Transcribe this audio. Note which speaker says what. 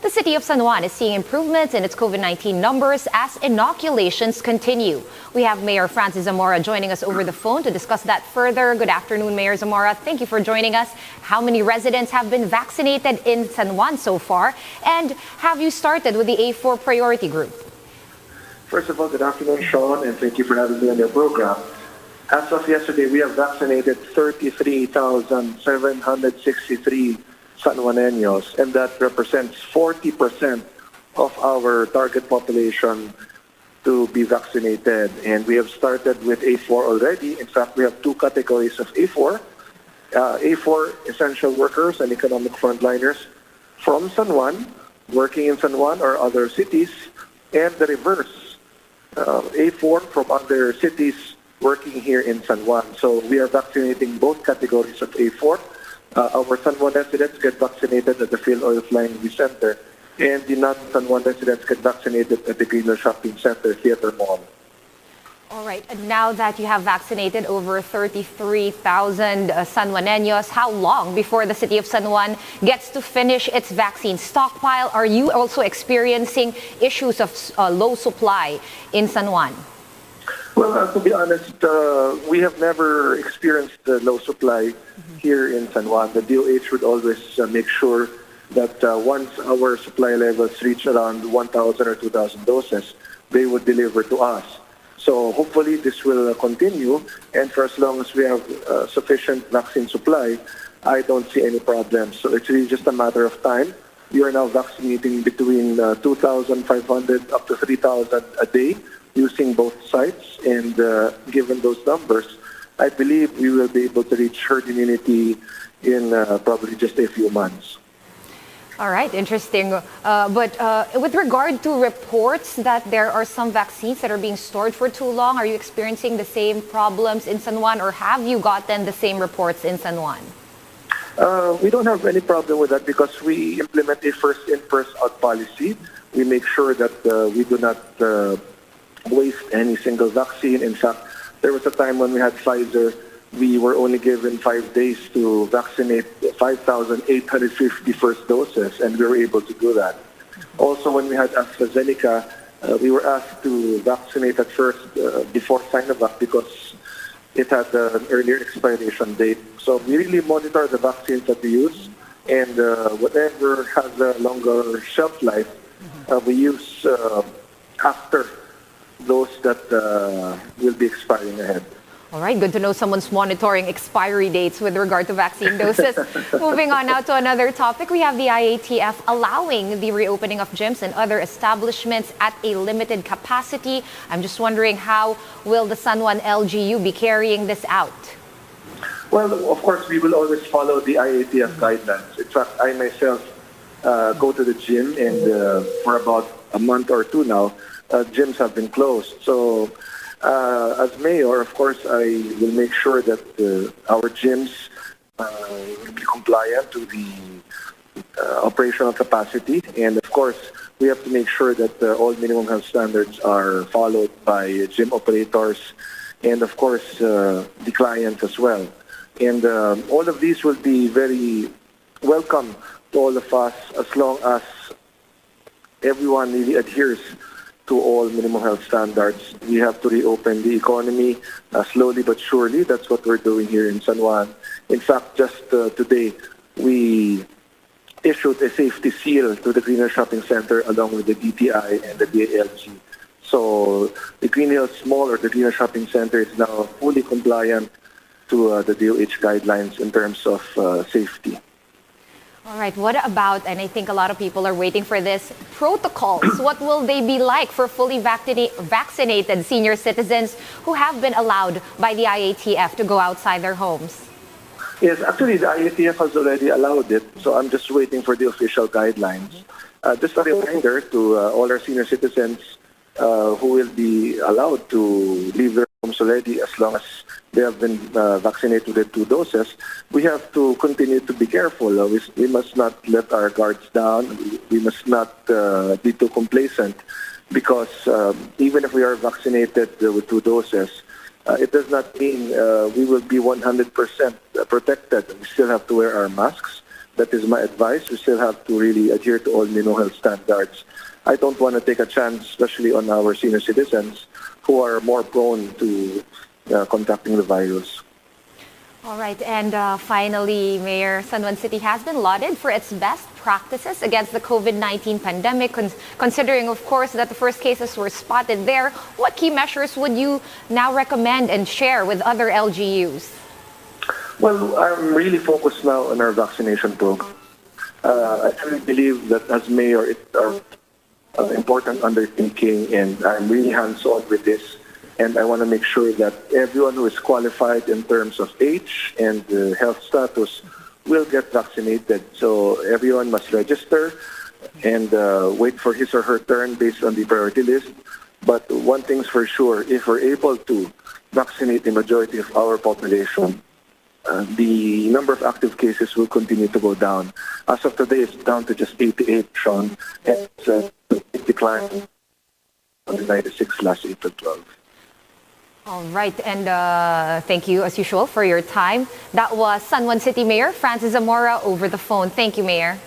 Speaker 1: The city of San Juan is seeing improvements in its COVID-19 numbers as inoculations continue. We have Mayor Francis Zamora joining us over the phone to discuss that further. Good afternoon, Mayor Zamora. Thank you for joining us. How many residents have been vaccinated in San Juan so far? And have you started with the A4 priority group?
Speaker 2: First of all, good afternoon, Sean, and thank you for having me on your program. As of yesterday, we have vaccinated 33,763 San Juaneños, and that represents 40% of our target population to be vaccinated. And we have started with A4 already. In fact, we have two categories of A4. A4 essential workers and economic frontliners from San Juan, working in San Juan or other cities, and the reverse, A4 from other cities working here in San Juan. So we are vaccinating both categories of A4. Our San Juan residents get vaccinated at the Phil Oil Flying V Center, and the non-San Juan residents get vaccinated at the Greenhill Shopping Center Theater Mall.
Speaker 1: All right, and now that you have vaccinated over 33,000 San Juaneños, how long before the city of San Juan gets to finish its vaccine stockpile? Are you also experiencing issues of low supply in San Juan?
Speaker 2: Well, to be honest, we have never experienced the low supply here in San Juan. The DOH would always make sure that once our supply levels reach around 1,000 or 2,000 doses, they would deliver to us. So hopefully this will continue, and for as long as we have sufficient vaccine supply, I don't see any problems. So it's really just a matter of time. We are now vaccinating between 2,500 up to 3,000 a day using both sites, and given those numbers, I believe we will be able to reach herd immunity in probably just a few months.
Speaker 1: All right, interesting. But with regard to reports that there are some vaccines that are being stored for too long, are you experiencing the same problems in San Juan, or have you gotten the same reports in San Juan?
Speaker 2: We don't have any problem with that because we implement a first-in, first-out policy. We make sure that we do not waste any single vaccine. In fact, there was a time when we had Pfizer, we were only given 5 days to vaccinate 5,850 first doses, and we were able to do that. Also, when we had AstraZeneca, we were asked to vaccinate at first before Sinovac because it had an earlier expiration date. So we really monitor the vaccines that we use, and whatever has a longer shelf life, we use after those that will be expiring ahead.
Speaker 1: All right, good to know someone's monitoring expiry dates with regard to vaccine doses. Moving on now to another topic, we have the IATF allowing the reopening of gyms and other establishments at a limited capacity. I'm just wondering, how will the San Juan LGU be carrying this out?
Speaker 2: Well, of course, we will always follow the IATF guidelines. In fact, I myself go to the gym, and for about a month or two now, gyms have been closed. So as mayor, of course, I will make sure that our gyms will be compliant to the operational capacity. And of course, we have to make sure that all minimum health standards are followed by gym operators and, of course, the clients as well. And all of these will be very welcome to all of us as long as everyone really adheres to all minimum health standards. We have to reopen the economy slowly but surely. That's what we're doing here in San Juan. In fact, just today, we issued a safety seal to the Greenhill Shopping Center along with the DTI and the DALG. So the Greenhill Mall or the Greenhill Shopping Center is now fully compliant to the DOH guidelines in terms of safety.
Speaker 1: All right, what about, and I think a lot of people are waiting for this, protocols? What will they be like for fully vaccinated senior citizens who have been allowed by the IATF to go outside their homes?
Speaker 2: Yes, actually the IATF has already allowed it, so I'm just waiting for the official guidelines. Just a reminder to all our senior citizens who will be allowed to leave their homes already as long as they have been vaccinated with 2 doses, we have to continue to be careful. We must not let our guards down. We must not be too complacent because even if we are vaccinated with 2 doses, it does not mean we will be 100% protected. We still have to wear our masks. That is my advice. We still have to really adhere to all minimum health standards. I don't want to take a chance, especially on our senior citizens who are more prone to contracting the virus.
Speaker 1: All right, and finally, Mayor, San Juan City has been lauded for its best practices against the COVID-19 pandemic, considering, of course, that the first cases were spotted there. What key measures would you now recommend and share with other LGUs?
Speaker 2: Well, I'm really focused now on our vaccination program. I really believe that as mayor, it's our important undertaking, and I'm really hands-on with this. And I want to make sure that everyone who is qualified in terms of age and health status will get vaccinated. So everyone must register and wait for his or her turn based on the priority list. But one thing's for sure, if we're able to vaccinate the majority of our population, the number of active cases will continue to go down. As of today, it's down to just 88, Sean. And it declined on the 96 last April 12.
Speaker 1: All right, and thank you, as usual, for your time. That was San Juan City Mayor Francis Zamora over the phone. Thank you, Mayor.